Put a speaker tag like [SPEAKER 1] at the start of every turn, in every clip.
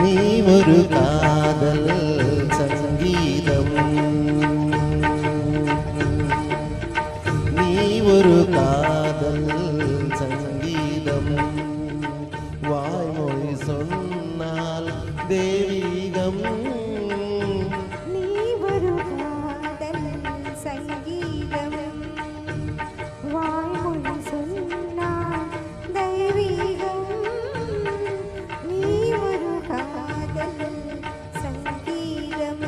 [SPEAKER 1] நீ ஒரு காதல் சங்கீதம், நீ ஒரு காதல் சங்கீதம், வாய்மொழி சொன்னால் தெய்வீகம்.
[SPEAKER 2] நீ ஒரு காதல் சங்கீதம், வாய்மொழி சொன்னால் தெய்வீகம். நீ ஒரு காதல் சங்கீதம்.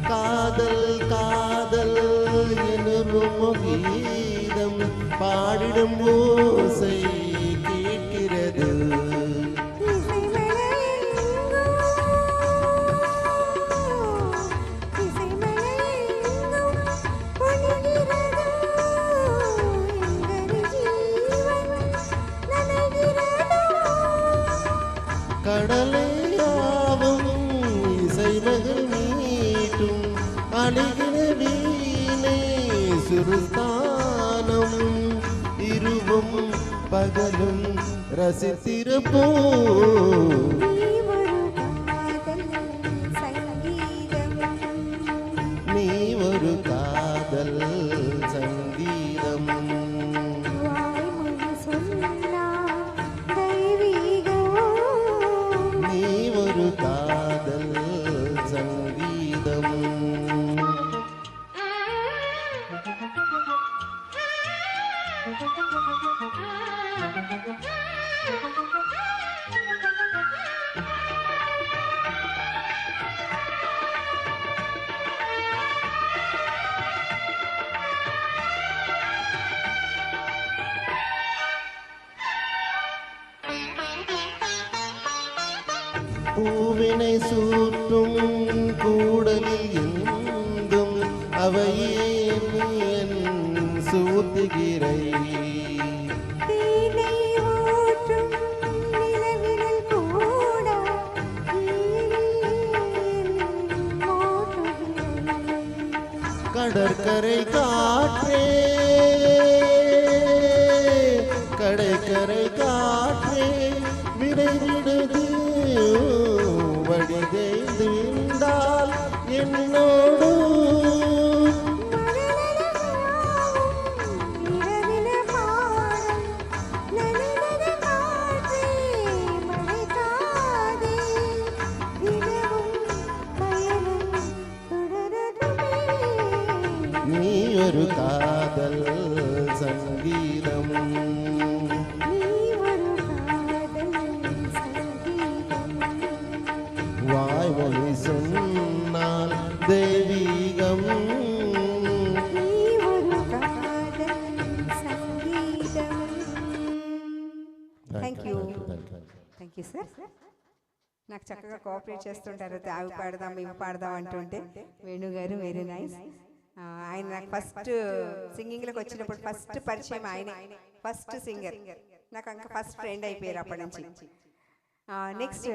[SPEAKER 1] காதல் காதல் எனும் கீதம் பாடிடும் ஓசை கேட்கிறது. கடலையாவும் இசைமகள் மீட்டும் அழகின வீணை சுருஸ்தானம், இருவும் பகலும் ரசித்திருப்போம். நீ ஒரு காதல் சங்கீதம், நீ ஒரு காதல் சங்கீதம். பூவினை சூட்டும் கூடலில் எங்கும் அவையே நீ என் சூத்துகிறை. கடற்கரை காற்றே, கடற்கரை காற்றே விடைவிடுது வடிதேய்ந்து விழுந்தால் என்னோடு. நீ ஒரு காதல் சங்கீதம், வாய்மொழி சொன்னால் தெய்வீகம்.
[SPEAKER 2] Thank you sir. నాకు చక్కగా కోఆపరేట్ చేస్తుంటారు. అవి పాడదాం ఇవి పాడదాం అంటుంటే వేణుగారు వెరీ నైస్. ఆయన నాకు ఫస్ట్ సింగింగ్లోకి వచ్చినప్పుడు ఫస్ట్ పరిచయం ఆయన, ఫస్ట్ సింగర్. నాకు ఇంకా ఫస్ట్ ఫ్రెండ్ అయిపోయారు అప్పటి నుంచి. నెక్స్ట్